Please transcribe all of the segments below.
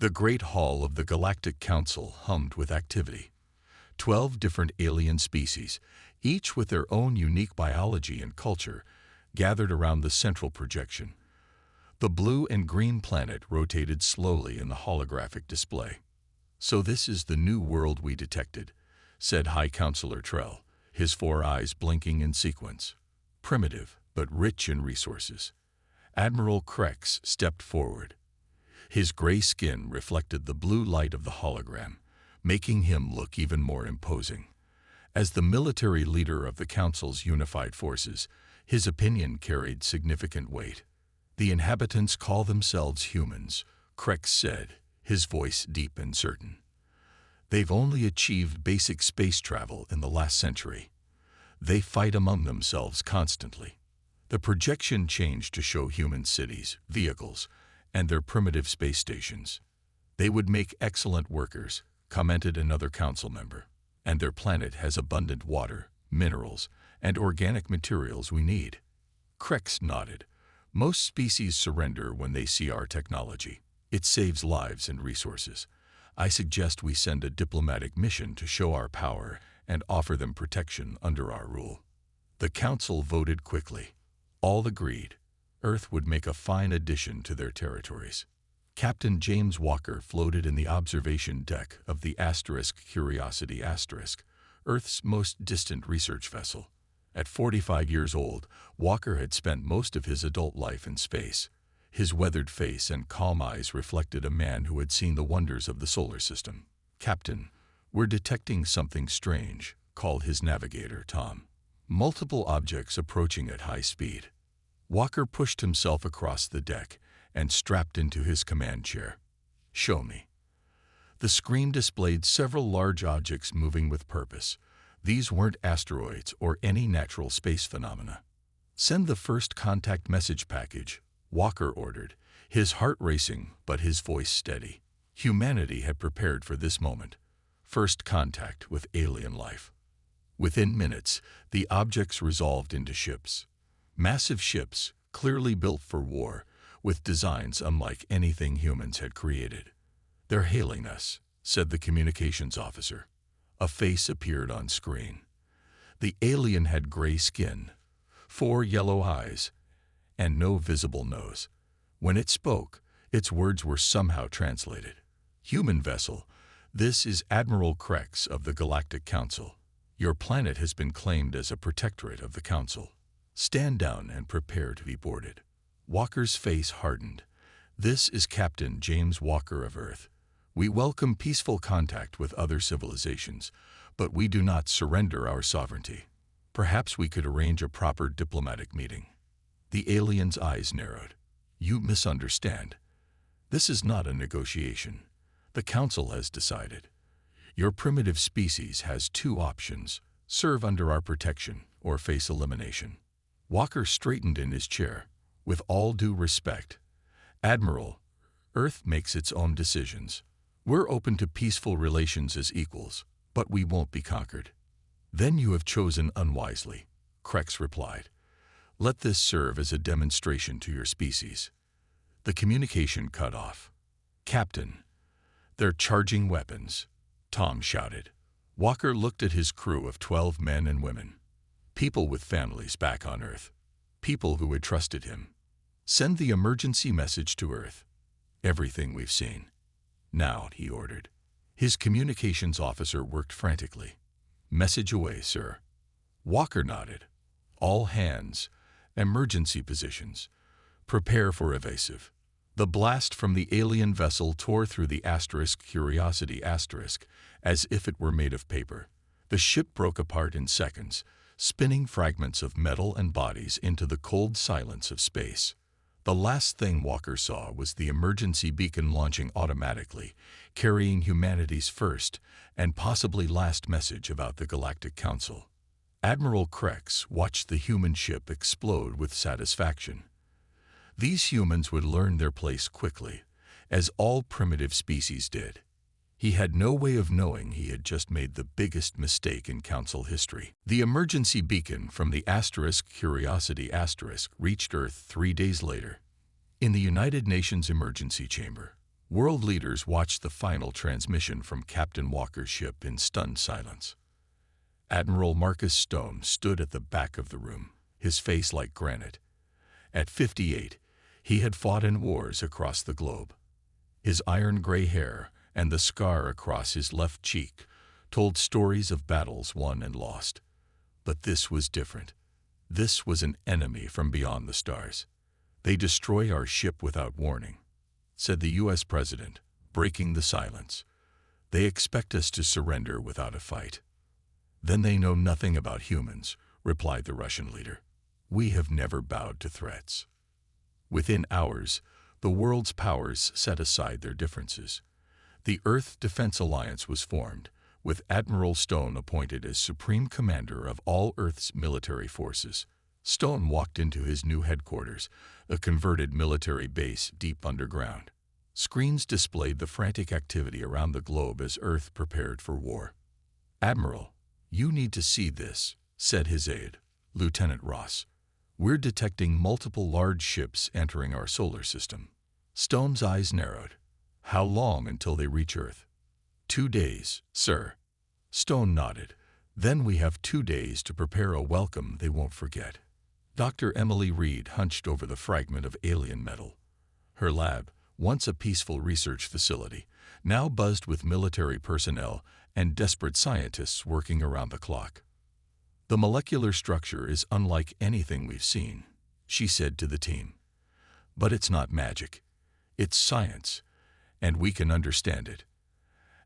The Great Hall of the Galactic Council hummed with activity. 12 different alien species, each with their own unique biology and culture, gathered around the central projection. The blue and green planet rotated slowly in the holographic display. "So this is the new world we detected," said High Counselor Trell, his 4 eyes blinking in sequence. "Primitive, but rich in resources." Admiral Krex stepped forward. His gray skin reflected the blue light of the hologram, making him look even more imposing. As the military leader of the Council's unified forces, his opinion carried significant weight. "The inhabitants call themselves humans," Krex said, his voice deep and certain. "They've only achieved basic space travel in the last century. They fight among themselves constantly." The projection changed to show human cities, vehicles, and their primitive space stations. "They would make excellent workers," commented another council member, "and their planet has abundant water, minerals, and organic materials we need." Krex nodded. "Most species surrender when they see our technology. It saves lives and resources. I suggest we send a diplomatic mission to show our power and offer them protection under our rule." The council voted quickly. All agreed. Earth would make a fine addition to their territories. Captain James Walker floated in the observation deck of the Curiosity *, Earth's most distant research vessel. At 45 years old, Walker had spent most of his adult life in space. His weathered face and calm eyes reflected a man who had seen the wonders of the solar system. "Captain, we're detecting something strange," called his navigator, Tom. "Multiple objects approaching at high speed." Walker pushed himself across the deck and strapped into his command chair. "Show me." The screen displayed several large objects moving with purpose. These weren't asteroids or any natural space phenomena. "Send the first contact message package," Walker ordered, his heart racing but his voice steady. Humanity had prepared for this moment. First contact with alien life. Within minutes, the objects resolved into ships. Massive ships, clearly built for war, with designs unlike anything humans had created. "They're hailing us," said the communications officer. A face appeared on screen. The alien had gray skin, 4 yellow eyes, and no visible nose. When it spoke, its words were somehow translated. "Human vessel, this is Admiral Krex of the Galactic Council. Your planet has been claimed as a protectorate of the Council. Stand down and prepare to be boarded." Walker's face hardened. "This is Captain James Walker of Earth. We welcome peaceful contact with other civilizations, but we do not surrender our sovereignty. Perhaps we could arrange a proper diplomatic meeting." The alien's eyes narrowed. "You misunderstand. This is not a negotiation. The Council has decided. Your primitive species has 2 options: serve under our protection or face elimination." Walker straightened in his chair. "With all due respect, Admiral, Earth makes its own decisions. We're open to peaceful relations as equals, but we won't be conquered." "Then you have chosen unwisely," Krex replied. "Let this serve as a demonstration to your species." The communication cut off. "Captain, they're charging weapons," Tom shouted. Walker looked at his crew of 12 men and women. People with families back on Earth. People who had trusted him. "Send the emergency message to Earth. Everything we've seen. Now," he ordered. His communications officer worked frantically. "Message away, sir." Walker nodded. "All hands. Emergency positions. Prepare for evasive." The blast from the alien vessel tore through the Curiosity as if it were made of paper. The ship broke apart in seconds, spinning fragments of metal and bodies into the cold silence of space. The last thing Walker saw was the emergency beacon launching automatically, carrying humanity's first and possibly last message about the Galactic Council. Admiral Krex watched the human ship explode with satisfaction. These humans would learn their place quickly, as all primitive species did. He had no way of knowing he had just made the biggest mistake in Council history. The emergency beacon from the Curiosity reached Earth 3 days later. In the United Nations Emergency Chamber, World leaders watched the final transmission from Captain Walker's ship in stunned silence. Admiral Marcus Stone stood at the back of the room, his face like granite. At 58, he had fought in wars across the globe. His iron-gray hair and the scar across his left cheek told stories of battles won and lost. But this was different. This was an enemy from beyond the stars. "They destroy our ship without warning," said the U.S. President, breaking the silence. "They expect us to surrender without a fight." "Then they know nothing about humans," replied the Russian leader. "We have never bowed to threats." Within hours, the world's powers set aside their differences. The Earth Defense Alliance was formed, with Admiral Stone appointed as Supreme Commander of all Earth's military forces. Stone walked into his new headquarters, a converted military base deep underground. Screens displayed the frantic activity around the globe as Earth prepared for war. "Admiral, you need to see this," said his aide, Lieutenant Ross. "We're detecting multiple large ships entering our solar system." Stone's eyes narrowed. "How long until they reach Earth?" 2 days, sir." Stone nodded. "Then we have 2 days to prepare a welcome they won't forget." Dr. Emily Reed hunched over the fragment of alien metal. Her lab, once a peaceful research facility, now buzzed with military personnel and desperate scientists working around the clock. "The molecular structure is unlike anything we've seen," she said to the team. "But it's not magic. It's science, and we can understand it."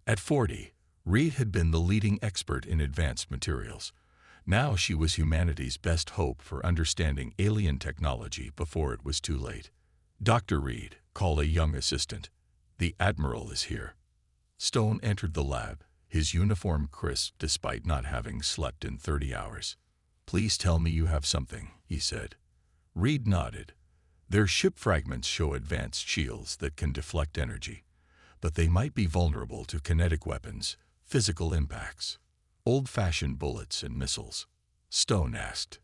At 40, Reed had been the leading expert in advanced materials. Now she was humanity's best hope for understanding alien technology before it was too late. "Dr. Reed," called a young assistant. "The Admiral is here." Stone entered the lab, his uniform crisp despite not having slept in 30 hours. "Please tell me you have something," he said. Reed nodded. "Their ship fragments show advanced shields that can deflect energy, but they might be vulnerable to kinetic weapons, physical impacts. Old-fashioned bullets and missiles?" Stone asked.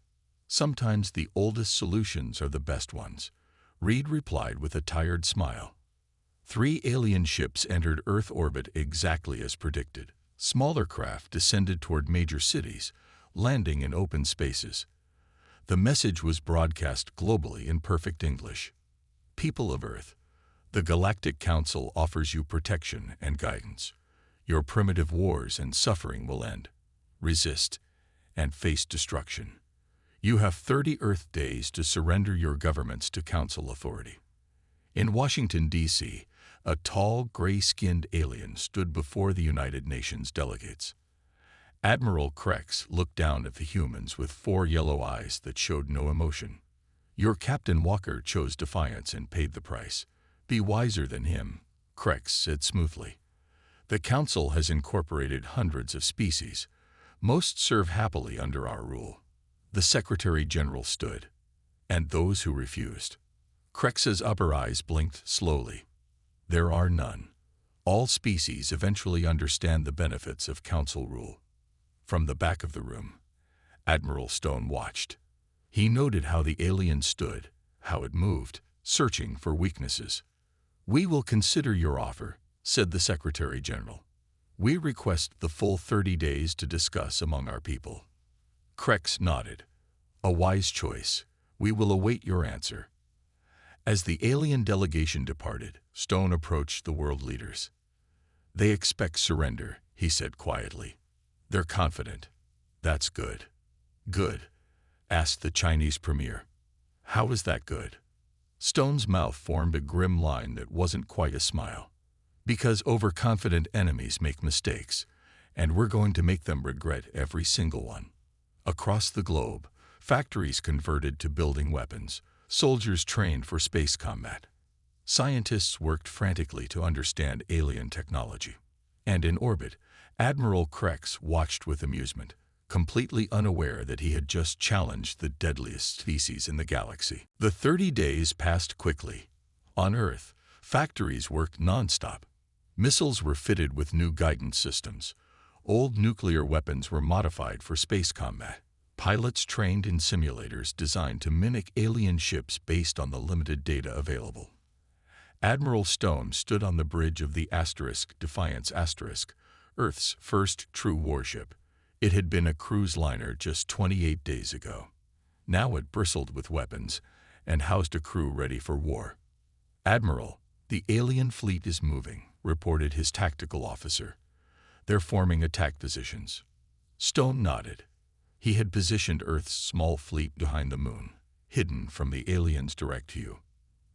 "Sometimes the oldest solutions are the best ones," Reed replied with a tired smile. 3 alien ships entered Earth orbit exactly as predicted. Smaller craft descended toward major cities, landing in open spaces. The message was broadcast globally in perfect English. "People of Earth, the Galactic Council offers you protection and guidance. Your primitive wars and suffering will end. Resist and face destruction. You have 30 Earth days to surrender your governments to Council authority." In Washington, D.C., a tall, gray-skinned alien stood before the United Nations delegates. Admiral Krex looked down at the humans with 4 yellow eyes that showed no emotion. "Your Captain Walker chose defiance and paid the price. Be wiser than him," Krex said smoothly. "The Council has incorporated hundreds of species. Most serve happily under our rule." The Secretary General stood. "And those who refused?" Krex's upper eyes blinked slowly. "There are none. All species eventually understand the benefits of Council rule." From the back of the room, Admiral Stone watched. He noted how the alien stood, how it moved, searching for weaknesses. "We will consider your offer," said the Secretary General. "We request the full 30 days to discuss among our people." Krex nodded. "A wise choice. We will await your answer." As the alien delegation departed, Stone approached the world leaders. "They expect surrender," he said quietly. "They're confident." "That's good." "Good?" asked the Chinese premier. "How is that good?" Stone's mouth formed a grim line that wasn't quite a smile. "Because overconfident enemies make mistakes, and we're going to make them regret every single one." Across the globe, factories converted to building weapons, soldiers trained for space combat. Scientists worked frantically to understand alien technology. And in orbit, Admiral Krex watched with amusement, completely unaware that he had just challenged the deadliest species in the galaxy. The 30 days passed quickly. On Earth, factories worked nonstop. Missiles were fitted with new guidance systems. Old nuclear weapons were modified for space combat. Pilots trained in simulators designed to mimic alien ships based on the limited data available. Admiral Stone stood on the bridge of the Defiance Earth's first true warship. It had been a cruise liner just 28 days ago. Now it bristled with weapons and housed a crew ready for war. "Admiral, the alien fleet is moving," reported his tactical officer. "They're forming attack positions." Stone nodded. He had positioned Earth's small fleet behind the moon, hidden from the aliens' direct view.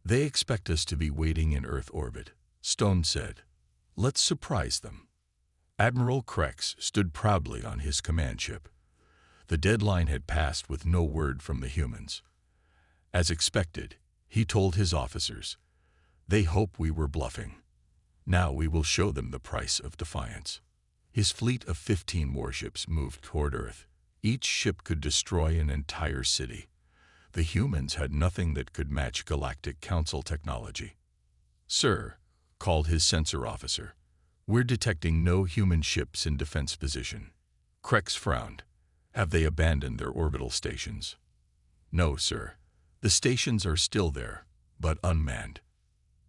"They expect us to be waiting in Earth orbit," Stone said. "Let's surprise them." Admiral Krex stood proudly on his command ship. The deadline had passed with no word from the humans. As expected, he told his officers, "They hope we were bluffing. Now we will show them the price of defiance." His fleet of 15 warships moved toward Earth. Each ship could destroy an entire city. The humans had nothing that could match Galactic Council technology. "Sir," called his sensor officer, "we're detecting no human ships in defense position." Krex frowned. "Have they abandoned their orbital stations?" "No, sir. The stations are still there, but unmanned."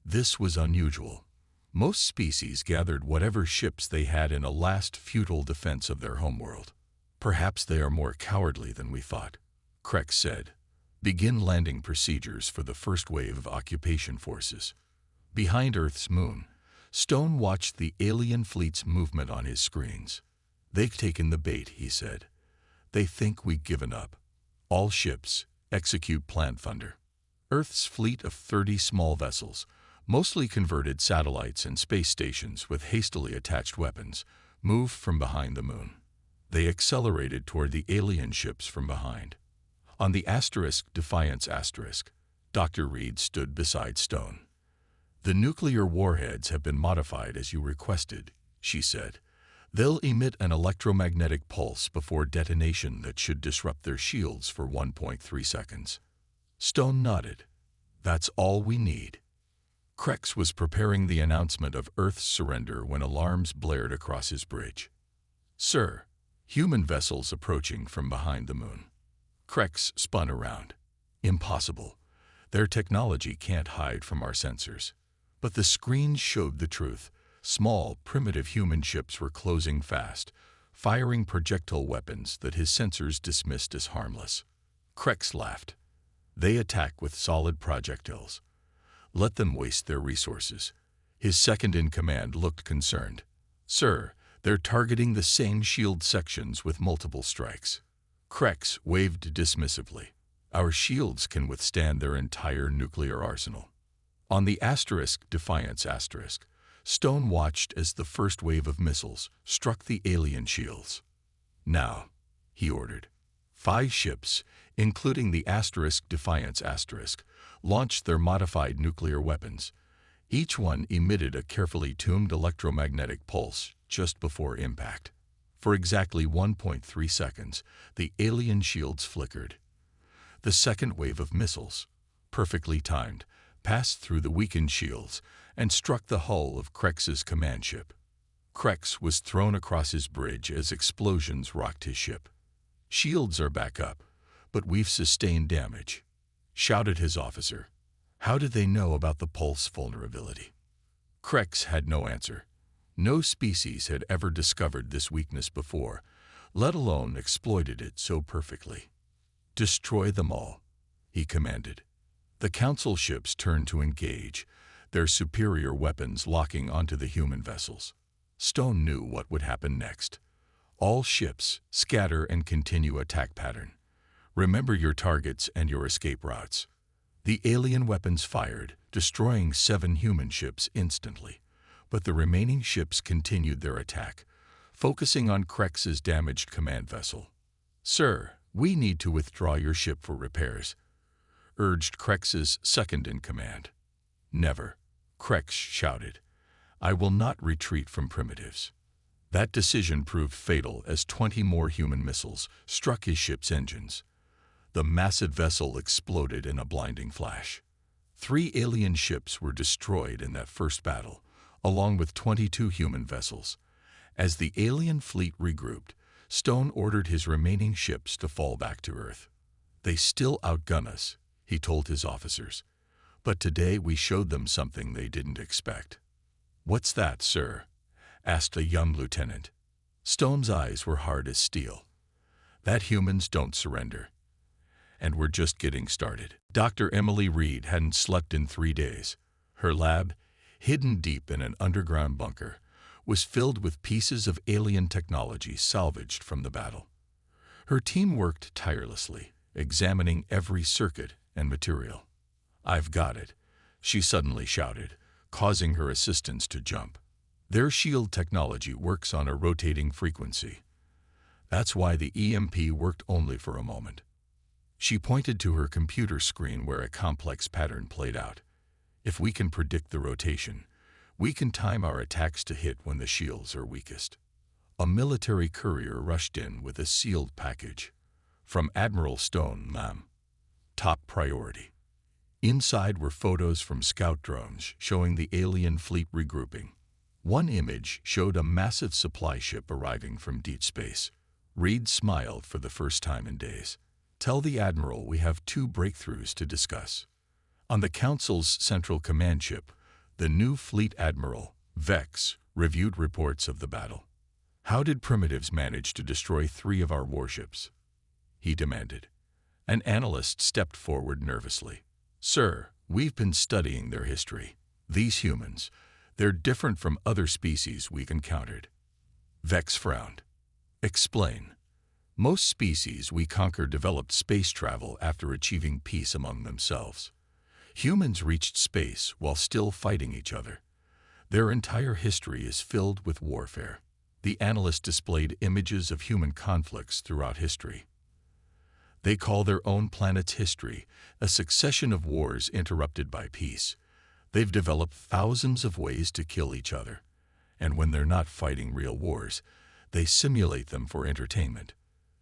This was unusual. Most species gathered whatever ships they had in a last futile defense of their homeworld. "Perhaps they are more cowardly than we thought," Krex said. "Begin landing procedures for the first wave of occupation forces." Behind Earth's moon, Stone watched the alien fleet's movement on his screens. "They've taken the bait," he said. "They think we've given up. All ships, execute Plant Thunder." Earth's fleet of 30 small vessels, mostly converted satellites and space stations with hastily attached weapons, moved from behind the moon. They accelerated toward the alien ships from behind. On the Defiance Dr. Reed stood beside Stone. "The nuclear warheads have been modified as you requested," she said. "They'll emit an electromagnetic pulse before detonation that should disrupt their shields for 1.3 seconds. Stone nodded. "That's all we need." Krex was preparing the announcement of Earth's surrender when alarms blared across his bridge. "Sir, human vessels approaching from behind the moon." Krex spun around. "Impossible. Their technology can't hide from our sensors." But the screens showed the truth. Small, primitive human ships were closing fast, firing projectile weapons that his sensors dismissed as harmless. Krex laughed. "They attack with solid projectiles. Let them waste their resources." His second-in-command looked concerned. "Sir, they're targeting the same shield sections with multiple strikes." Krex waved dismissively. "Our shields can withstand their entire nuclear arsenal." On the Defiance Stone watched as the first wave of missiles struck the alien shields. "Now," he ordered. 5 ships, including the Defiance launched their modified nuclear weapons. Each one emitted a carefully tuned electromagnetic pulse just before impact. For exactly 1.3 seconds, the alien shields flickered. The second wave of missiles, perfectly timed, passed through the weakened shields and struck the hull of Krex's command ship. Krex was thrown across his bridge as explosions rocked his ship. "Shields are back up, but we've sustained damage," shouted his officer. "How did they know about the pulse vulnerability?" Krex had no answer. No species had ever discovered this weakness before, let alone exploited it so perfectly. "Destroy them all," he commanded. The Council ships turned to engage, their superior weapons locking onto the human vessels. Stone knew what would happen next. "All ships, scatter and continue attack pattern. Remember your targets and your escape routes." The alien weapons fired, destroying 7 human ships instantly, but the remaining ships continued their attack, focusing on Krex's damaged command vessel. "Sir, we need to withdraw your ship for repairs," urged Krex's second-in-command. "Never," Krex shouted. "I will not retreat from primitives." That decision proved fatal as 20 more human missiles struck his ship's engines. The massive vessel exploded in a blinding flash. 3 alien ships were destroyed in that first battle, along with 22 human vessels. As the alien fleet regrouped, Stone ordered his remaining ships to fall back to Earth. "They still outgun us," he told his officers. But today we showed them something they didn't expect. "What's that, sir?" asked a young lieutenant. Stone's eyes were hard as steel. "That humans don't surrender. And we're just getting started." Dr. Emily Reed hadn't slept in 3 days. Her lab, hidden deep in an underground bunker, was filled with pieces of alien technology salvaged from the battle. Her team worked tirelessly, examining every circuit and material. "I've got it," she suddenly shouted, causing her assistants to jump. "Their shield technology works on a rotating frequency. That's why the EMP worked only for a moment." She pointed to her computer screen where a complex pattern played out. "If we can predict the rotation, we can time our attacks to hit when the shields are weakest." A military courier rushed in with a sealed package. "From Admiral Stone, ma'am. Top priority." Inside were photos from scout drones showing the alien fleet regrouping. One image showed a massive supply ship arriving from deep space. Reed smiled for the first time in days. "Tell the Admiral we have 2 breakthroughs to discuss." On the Council's Central Command ship, the new Fleet Admiral, Vex, reviewed reports of the battle. "How did primitives manage to destroy 3 of our warships?" he demanded. An analyst stepped forward nervously. "Sir, we've been studying their history. These humans, they're different from other species we've encountered." Vex frowned. "Explain." "Most species we conquer developed space travel after achieving peace among themselves. Humans reached space while still fighting each other. Their entire history is filled with warfare." The analyst displayed images of human conflicts throughout history. "They call their own planet's history a succession of wars interrupted by peace. They've developed thousands of ways to kill each other. And when they're not fighting real wars, they simulate them for entertainment."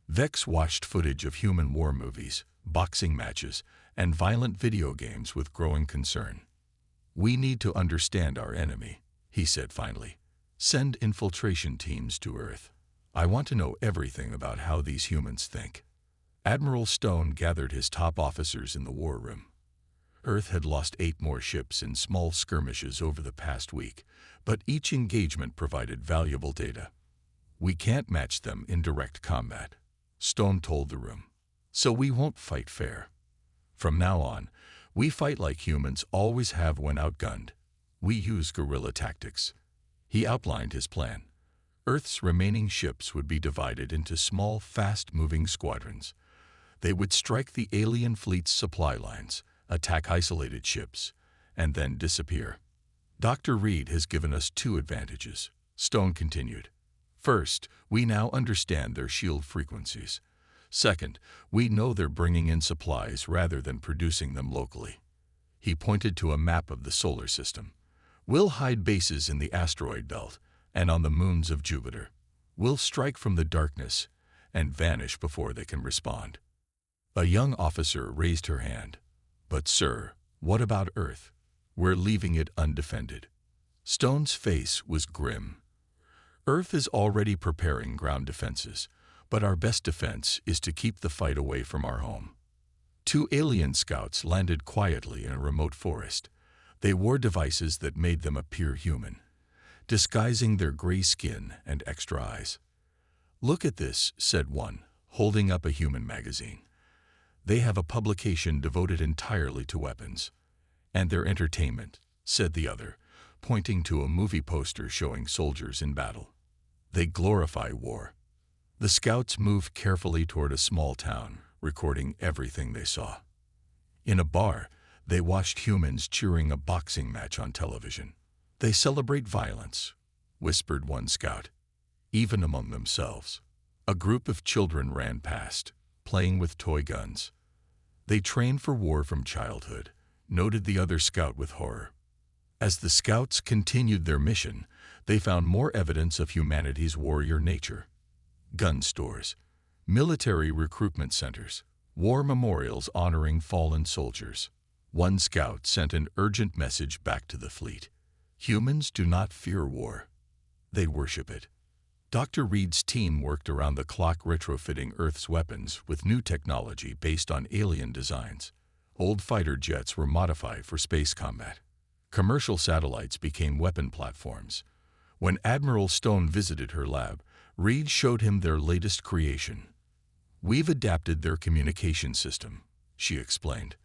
Vex watched footage of human war movies, boxing matches, and violent video games with growing concern. "We need to understand our enemy," he said finally. "Send infiltration teams to Earth. I want to know everything about how these humans think." Admiral Stone gathered his top officers in the war room. Earth had lost 8 more ships in small skirmishes over the past week, but each engagement provided valuable data. "We can't match them in direct combat," Stone told the room. "So we won't fight fair. From now on, we fight like humans always have when outgunned. We use guerrilla tactics." He outlined his plan. Earth's remaining ships would be divided into small, fast-moving squadrons. They would strike the alien fleet's supply lines, attack isolated ships, and then disappear. "Dr. Reed has given us 2 advantages," Stone continued. "First, we now understand their shield frequencies. Second, we know they're bringing in supplies rather than producing them locally." He pointed to a map of the solar system. "We'll hide bases in the asteroid belt and on the moons of Jupiter. We'll strike from the darkness and vanish before they can respond." A young officer raised her hand. "But sir, what about Earth? We're leaving it undefended." Stone's face was grim. "Earth is already preparing ground defenses, but our best defense is to keep the fight away from our home." 2 alien scouts landed quietly in a remote forest. They wore devices that made them appear human, disguising their gray skin and extra eyes. "Look at this," said one, holding up a human magazine. "They have a publication devoted entirely to weapons." "And their entertainment," said the other, pointing to a movie poster showing soldiers in battle. "They glorify war." The scouts moved carefully toward a small town, recording everything they saw. In a bar, they watched humans cheering a boxing match on television. "They celebrate violence," whispered one scout, "even among themselves." A group of children ran past, playing with toy guns. "They train for war from childhood," noted the other scout with horror. As the scouts continued their mission, they found more evidence of humanity's warrior nature. Gun stores, military recruitment centers, war memorials honoring fallen soldiers. One scout sent an urgent message back to the fleet. "Humans do not fear war. They worship it." Dr. Reed's team worked around the clock retrofitting Earth's weapons with new technology based on alien designs. Old fighter jets were modified for space combat. Commercial satellites became weapon platforms. When Admiral Stone visited her lab, Reed showed him their latest creation. "We've adapted their communication system," she explained.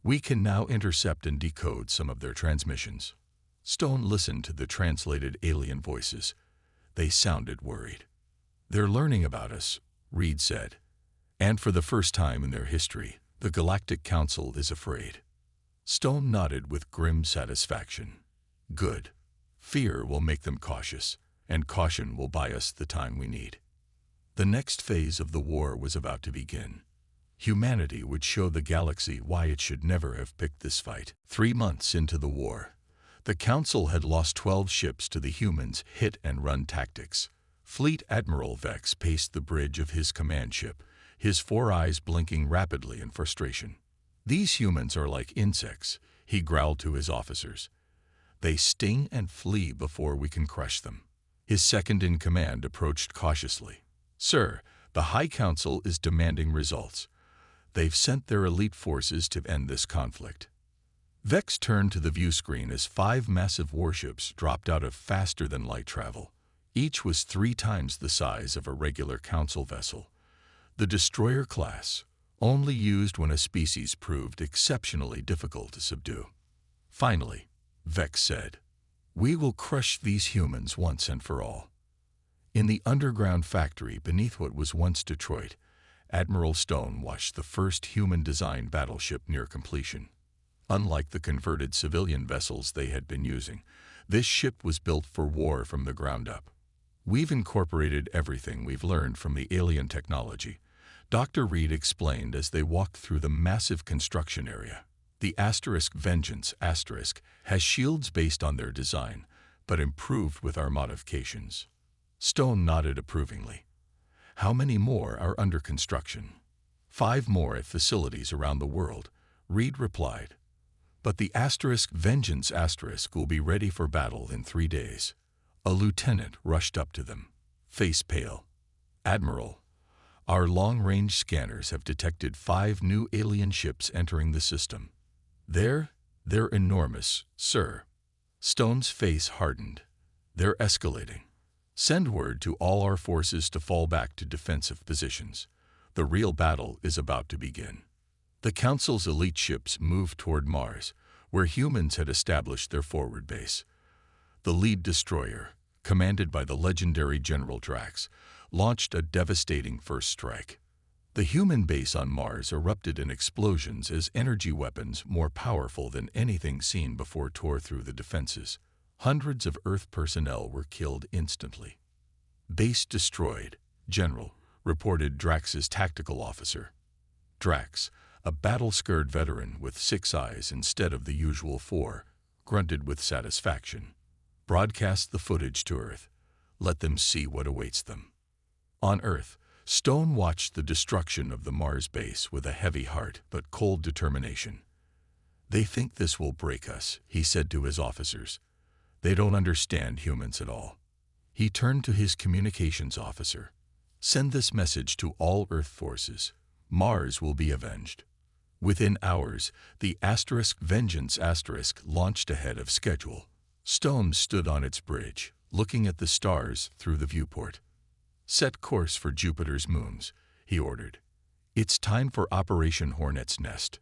"We can now intercept and decode some of their transmissions." Stone listened to the translated alien voices. They sounded worried. "They're learning about us," Reed said. "And for the first time in their history, the Galactic Council is afraid." Stone nodded with grim satisfaction. "Good. Fear will make them cautious, and caution will buy us the time we need." The next phase of the war was about to begin. Humanity would show the galaxy why it should never have picked this fight. 3 months into the war, the Council had lost 12 ships to the humans' hit-and-run tactics. Fleet Admiral Vex paced the bridge of his command ship, his 4 eyes blinking rapidly in frustration. "These humans are like insects," he growled to his officers. "They sting and flee before we can crush them." His second-in-command approached cautiously. "Sir, the High Council is demanding results. They've sent their elite forces to end this conflict." Vex turned to the view screen as 5 massive warships dropped out of faster-than-light travel. Each was 3 times the size of a regular Council vessel. The destroyer class, only used when a species proved exceptionally difficult to subdue. Finally, Vex said, "We will crush these humans once and for all." In the underground factory beneath what was once Detroit, Admiral Stone watched the first human-designed battleship near completion. Unlike the converted civilian vessels they had been using, this ship was built for war from the ground up. "We've incorporated everything we've learned from the alien technology," Dr. Reed explained as they walked through the massive construction area. "The Vengeance has shields based on their design, but improved with our modifications." Stone nodded approvingly. "How many more are under construction?" 5 more at facilities around the world," Reed replied. "But the Vengeance will be ready for battle in 3 days." A lieutenant rushed up to them, face pale. "Admiral, our long-range scanners have detected 5 new alien ships entering the system." They're enormous, sir." Stone's face hardened. "They're escalating. Send word to all our forces to fall back to defensive positions. The real battle is about to begin." The Council's elite ships moved toward Mars, where humans had established their forward base. The lead destroyer, commanded by the legendary General Drax, launched a devastating first strike. The human base on Mars erupted in explosions as energy weapons more powerful than anything seen before tore through the defenses. Hundreds of Earth personnel were killed instantly. "Base destroyed, General," reported Drax's tactical officer. Drax, a battle-scarred veteran with 6 eyes instead of the usual 4, grunted with satisfaction. "Broadcast the footage to Earth. Let them see what awaits them." On Earth, Stone watched the destruction of the Mars base with a heavy heart but cold determination. "They think this will break us," he said to his officers. "They don't understand humans at all." He turned to his communications officer. "Send this message to all Earth forces. Mars will be avenged." Within hours, the Vengeance launched ahead of schedule. Stone stood on its bridge, looking at the stars through the viewport. "Set course for Jupiter's moons," he ordered. "It's time for Operation Hornet's Nest."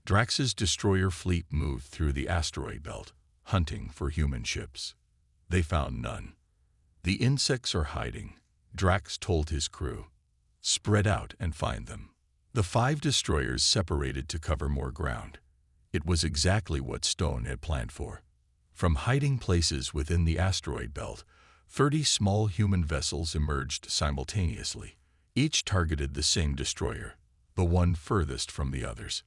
Drax's destroyer fleet moved through the asteroid belt, hunting for human ships. They found none. "The insects are hiding," Drax told his crew. "Spread out and find them." The 5 destroyers separated to cover more ground. It was exactly what Stone had planned for. From hiding places within the asteroid belt, 30 small human vessels emerged simultaneously. Each targeted the same destroyer, the one furthest from the others.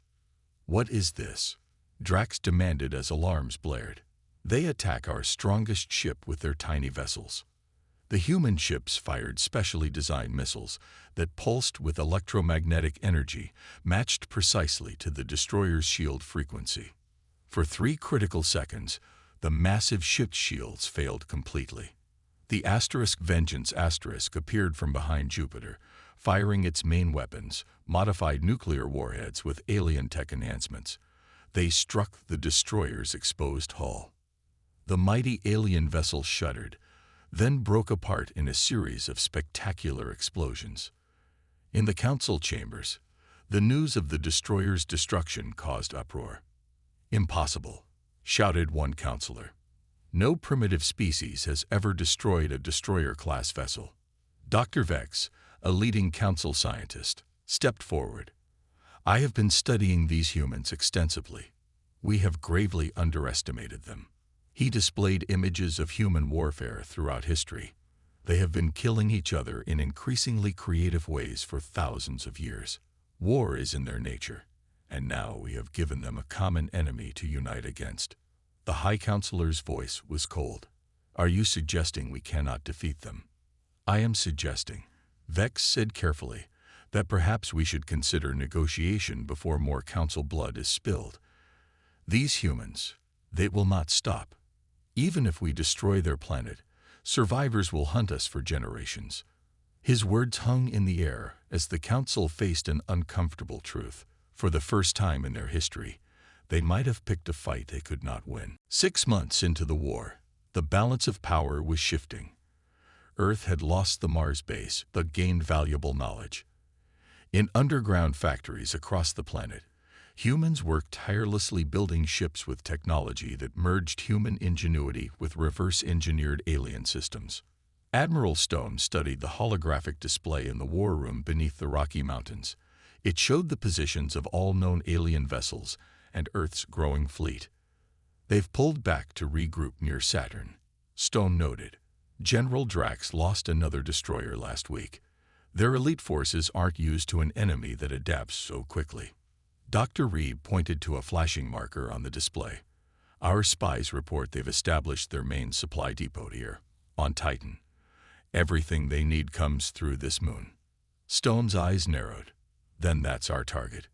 "What is this?" Drax demanded as alarms blared. "They attack our strongest ship with their tiny vessels." The human ships fired specially designed missiles that pulsed with electromagnetic energy matched precisely to the destroyer's shield frequency. For 3 critical seconds, the massive ship's shields failed completely. The Vengeance appeared from behind Jupiter, firing its main weapons, modified nuclear warheads with alien tech enhancements. They struck the destroyer's exposed hull. The mighty alien vessel shuddered, then broke apart in a series of spectacular explosions. In the council chambers, the news of the destroyer's destruction caused uproar. "Impossible," shouted one counselor. "No primitive species has ever destroyed a destroyer-class vessel." Dr. Vex, a leading council scientist, stepped forward. "I have been studying these humans extensively. We have gravely underestimated them." He displayed images of human warfare throughout history. They have been killing each other in increasingly creative ways for thousands of years. War is in their nature, and now we have given them a common enemy to unite against. The High Counselor's voice was cold. "Are you suggesting we cannot defeat them?" "I am suggesting," Vex said carefully, "that perhaps we should consider negotiation before more council blood is spilled. These humans, they will not stop. Even if we destroy their planet, survivors will hunt us for generations." His words hung in the air as the council faced an uncomfortable truth. For the first time in their history, they might have picked a fight they could not win. 6 months into the war, the balance of power was shifting. Earth had lost the Mars base but gained valuable knowledge. In underground factories across the planet, humans worked tirelessly building ships with technology that merged human ingenuity with reverse-engineered alien systems. Admiral Stone studied the holographic display in the war room beneath the Rocky Mountains. It showed the positions of all known alien vessels and Earth's growing fleet. "They've pulled back to regroup near Saturn," Stone noted. "General Drax lost another destroyer last week. Their elite forces aren't used to an enemy that adapts so quickly." Dr. Reed pointed to a flashing marker on the display. "Our spies report they've established their main supply depot here, on Titan. Everything they need comes through this moon." Stone's eyes narrowed. "Then that's our target."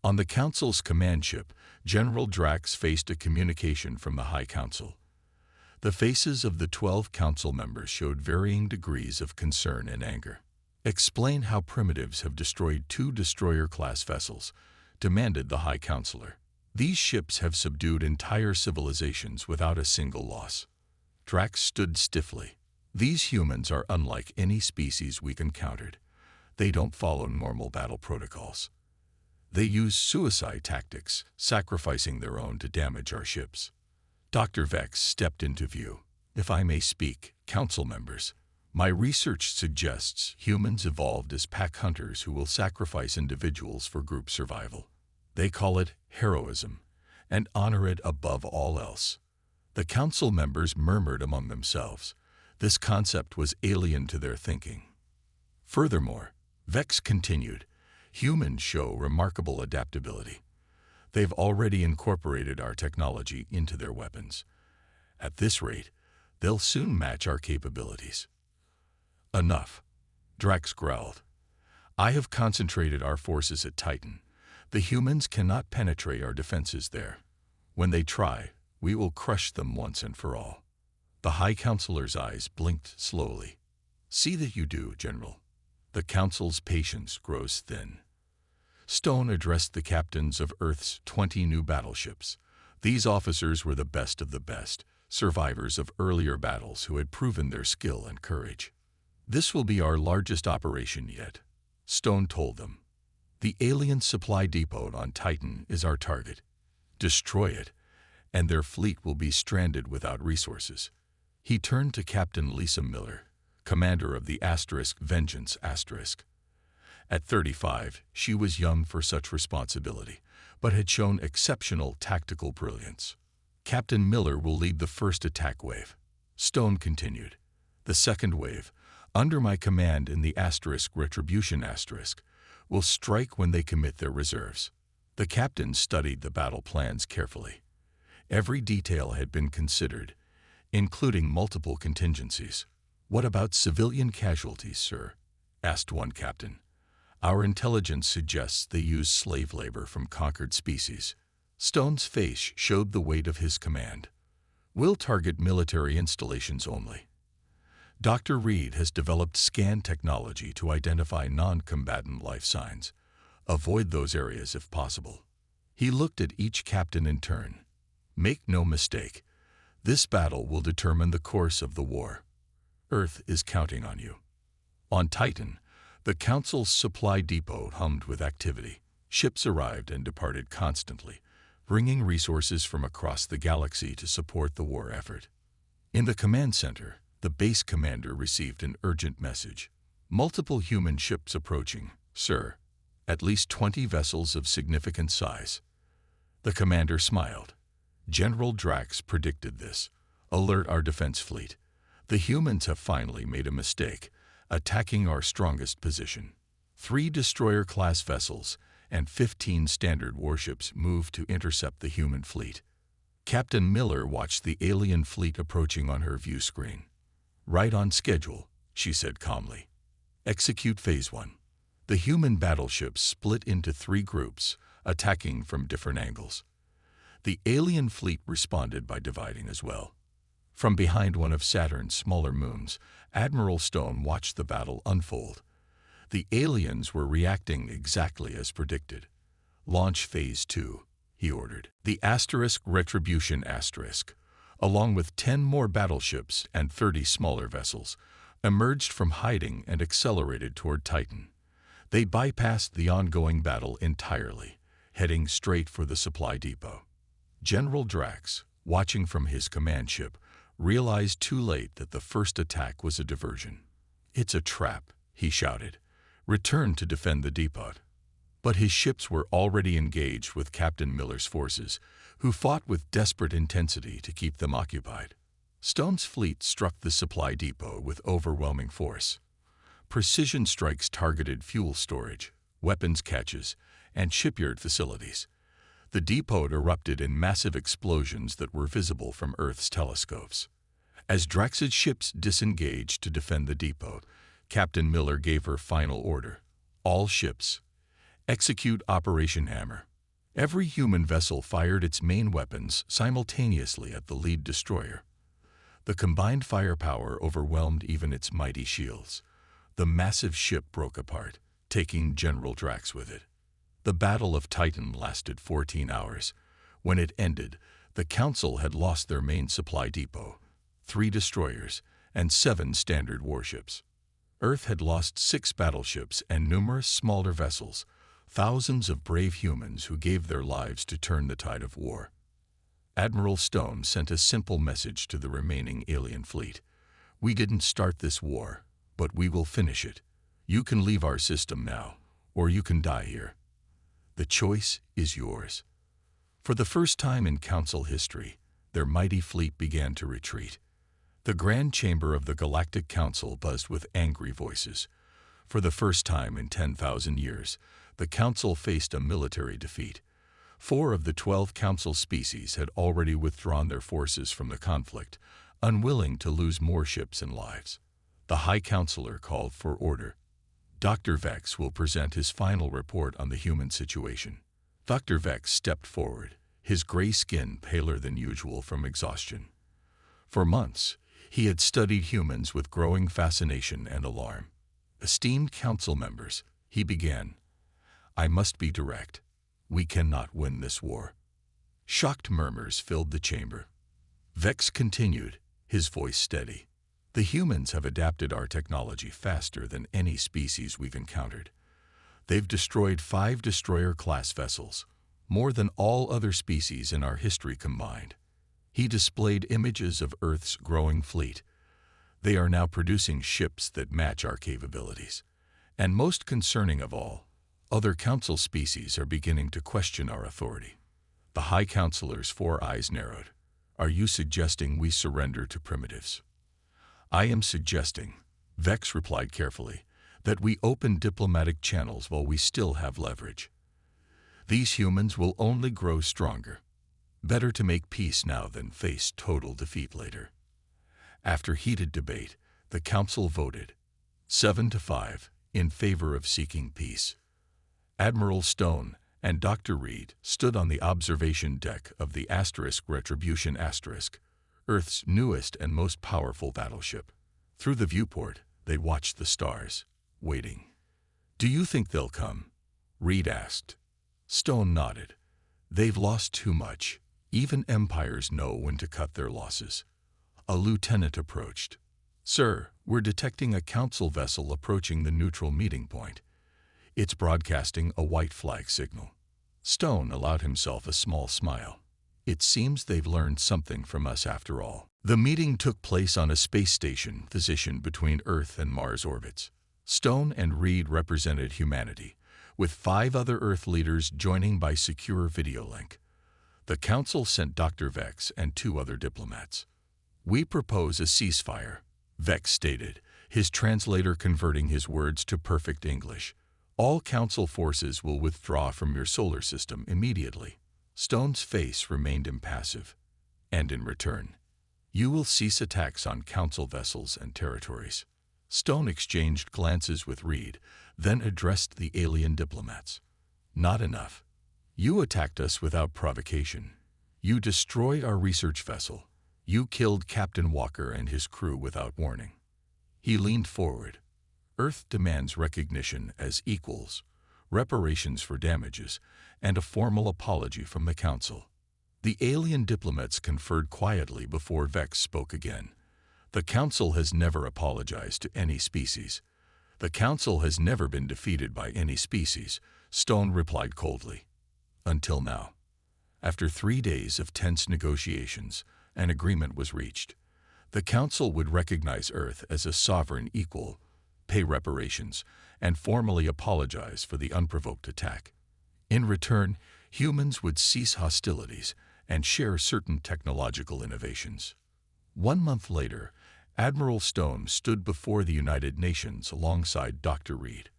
On the Council's command ship, General Drax faced a communication from the High Council. The faces of the 12 Council members showed varying degrees of concern and anger. "Explain how primitives have destroyed 2 destroyer-class vessels," demanded the High Counselor. "These ships have subdued entire civilizations without a single loss." Drax stood stiffly. "These humans are unlike any species we've encountered. They don't follow normal battle protocols. They use suicide tactics, sacrificing their own to damage our ships." Dr. Vex stepped into view. "If I may speak, council members, my research suggests humans evolved as pack hunters who will sacrifice individuals for group survival. They call it heroism and honor it above all else." The council members murmured among themselves. This concept was alien to their thinking. Furthermore, Vex continued, "Humans show remarkable adaptability. They've already incorporated our technology into their weapons. At this rate, they'll soon match our capabilities." "Enough," Drax growled. "I have concentrated our forces at Titan. The humans cannot penetrate our defenses there. When they try, we will crush them once and for all." The High Counselor's eyes blinked slowly. "See that you do, General." The Council's patience grows thin. Stone addressed the captains of Earth's 20 new battleships. These officers were the best of the best, survivors of earlier battles who had proven their skill and courage. "This will be our largest operation yet," Stone told them. "The alien supply depot on Titan is our target. Destroy it, and their fleet will be stranded without resources." He turned to Captain Lisa Miller, commander of the Vengeance *. At 35, she was young for such responsibility, but had shown exceptional tactical brilliance. "Captain Miller will lead the first attack wave," Stone continued. "The second wave, under my command in the Retribution *, will strike when they commit their reserves." The captain studied the battle plans carefully. Every detail had been considered, including multiple contingencies. "What about civilian casualties, sir?" asked one captain. "Our intelligence suggests they use slave labor from conquered species." Stone's face showed the weight of his command. "We'll target military installations only." Dr. Reed has developed scan technology to identify non-combatant life signs. Avoid those areas if possible. He looked at each captain in turn. Make no mistake, this battle will determine the course of the war. Earth is counting on you. On Titan, the Council's supply depot hummed with activity. Ships arrived and departed constantly, bringing resources from across the galaxy to support the war effort. In the command center, the base commander received an urgent message. Multiple human ships approaching, sir. At least 20 vessels of significant size. The commander smiled. General Drax predicted this. Alert our defense fleet. The humans have finally made a mistake, attacking our strongest position. 3 destroyer-class vessels and 15 standard warships moved to intercept the human fleet. Captain Miller watched the alien fleet approaching on her view screen. Right on schedule, she said calmly. Execute Phase 1. The human battleships split into 3 groups, attacking from different angles. The alien fleet responded by dividing as well. From behind one of Saturn's smaller moons, Admiral Stone watched the battle unfold. The aliens were reacting exactly as predicted. Launch Phase 2, he ordered. The Retribution along with 10 more battleships and 30 smaller vessels, emerged from hiding and accelerated toward Titan. They bypassed the ongoing battle entirely, heading straight for the supply depot. General Drax, watching from his command ship, realized too late that the first attack was a diversion. "It's a trap," he shouted. "Return to defend the depot." But his ships were already engaged with Captain Miller's forces, who fought with desperate intensity to keep them occupied. Stone's fleet struck the supply depot with overwhelming force. Precision strikes targeted fuel storage, weapons caches, and shipyard facilities. The depot erupted in massive explosions that were visible from Earth's telescopes. As Drax's ships disengaged to defend the depot, Captain Miller gave her final order. All ships, execute Operation Hammer. Every human vessel fired its main weapons simultaneously at the lead destroyer. The combined firepower overwhelmed even its mighty shields. The massive ship broke apart, taking General Drax with it. The Battle of Titan lasted 14 hours. When it ended, the Council had lost their main supply depot, 3 destroyers, and 7 standard warships. Earth had lost 6 battleships and numerous smaller vessels, thousands of brave humans who gave their lives to turn the tide of war. Admiral Stone sent a simple message to the remaining alien fleet. "We didn't start this war, but we will finish it. You can leave our system now, or you can die here. The choice is yours." For the first time in Council history, their mighty fleet began to retreat. The Grand Chamber of the Galactic Council buzzed with angry voices. For the first time in 10,000 years, the Council faced a military defeat. 4 of the 12 Council species had already withdrawn their forces from the conflict, unwilling to lose more ships and lives. The High Counselor called for order. Dr. Vex will present his final report on the human situation. Dr. Vex stepped forward, his gray skin paler than usual from exhaustion. For months, he had studied humans with growing fascination and alarm. "Esteemed Council members," he began, "I must be direct. We cannot win this war." Shocked murmurs filled the chamber. Vex continued, his voice steady. "The humans have adapted our technology faster than any species we've encountered. They've destroyed 5 destroyer-class vessels, more than all other species in our history combined." He displayed images of Earth's growing fleet. "They are now producing ships that match our capabilities. And most concerning of all, other Council species are beginning to question our authority." The High Counselor's 4 eyes narrowed. "Are you suggesting we surrender to primitives?" "I am suggesting," Vex replied carefully, "that we open diplomatic channels while we still have leverage. These humans will only grow stronger. Better to make peace now than face total defeat later." After heated debate, the Council voted 7-5 in favor of seeking peace. Admiral Stone and Dr. Reed stood on the observation deck of the Retribution, Earth's newest and most powerful battleship. Through the viewport, they watched the stars, waiting. "Do you think they'll come?" Reed asked. Stone nodded. "They've lost too much. Even empires know when to cut their losses." A lieutenant approached. "Sir, we're detecting a council vessel approaching the neutral meeting point. It's broadcasting a white flag signal." Stone allowed himself a small smile. "It seems they've learned something from us after all." The meeting took place on a space station positioned between Earth and Mars orbits. Stone and Reed represented humanity, with 5 other Earth leaders joining by secure video link. The Council sent Dr. Vex and 2 other diplomats. "We propose a ceasefire," Vex stated, his translator converting his words to perfect English. "All Council forces will withdraw from your solar system immediately." Stone's face remained impassive. "And in return, you will cease attacks on Council vessels and territories." Stone exchanged glances with Reed, then addressed the alien diplomats. "Not enough. You attacked us without provocation. You destroyed our research vessel. You killed Captain Walker and his crew without warning." He leaned forward. "Earth demands recognition as equals, reparations for damages, and a formal apology from the Council." The alien diplomats conferred quietly before Vex spoke again. "The Council has never apologized to any species. The Council has never been defeated by any species," Stone replied coldly. "Until now." After 3 days of tense negotiations, an agreement was reached. The Council would recognize Earth as a sovereign equal, pay reparations, and formally apologize for the unprovoked attack. In return, humans would cease hostilities and share certain technological innovations. 1 month later, Admiral Stone stood before the United Nations alongside Dr. Reed.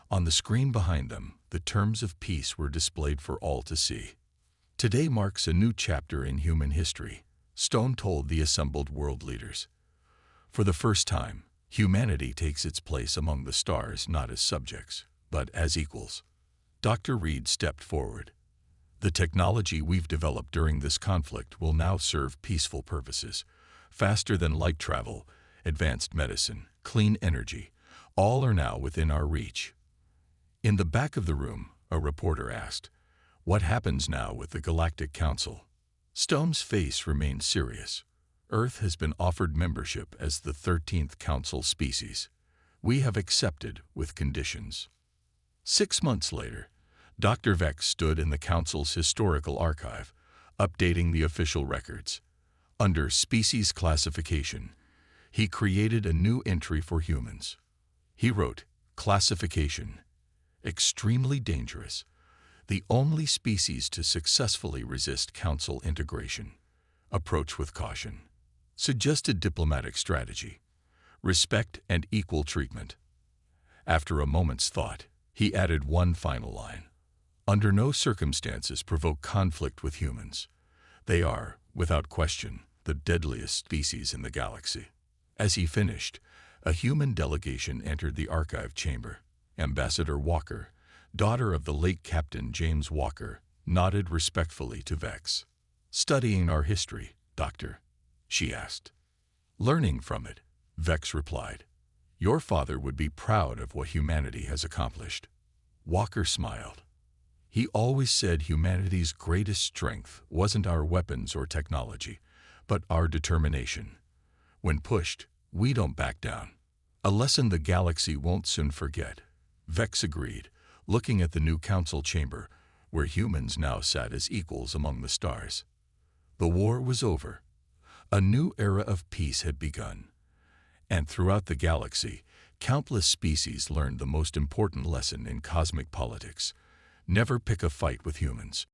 On the screen behind them, the terms of peace were displayed for all to see. "Today marks a new chapter in human history," Stone told the assembled world leaders. "For the first time, humanity takes its place among the stars not as subjects, but as equals." Dr. Reed stepped forward. "The technology we've developed during this conflict will now serve peaceful purposes. Faster than light travel, advanced medicine, clean energy, all are now within our reach." In the back of the room, a reporter asked, "What happens now with the Galactic Council?" Stone's face remained serious. "Earth has been offered membership as the 13th Council species. We have accepted with conditions." 6 months later, Dr. Vex stood in the Council's historical archive, updating the official records. Under species classification, he created a new entry for humans. He wrote, "Classification: extremely dangerous. The only species to successfully resist Council integration. Approach with caution. Suggested diplomatic strategy: respect and equal treatment." After a moment's thought, he added one final line: "Under no circumstances provoke conflict with humans. They are, without question, the deadliest species in the galaxy." As he finished, a human delegation entered the archive chamber. Ambassador Walker, daughter of the late Captain James Walker, nodded respectfully to Vex. "Studying our history, Doctor?" she asked. "Learning from it," Vex replied. "Your father would be proud of what humanity has accomplished." Walker smiled. "He always said humanity's greatest strength wasn't our weapons or technology, but our determination. When pushed, we don't back down. A lesson the galaxy won't soon forget." Vex agreed, looking at the new council chamber, where humans now sat as equals among the stars. The war was over. A new era of peace had begun. And throughout the galaxy, countless species learned the most important lesson in cosmic politics: never pick a fight with humans.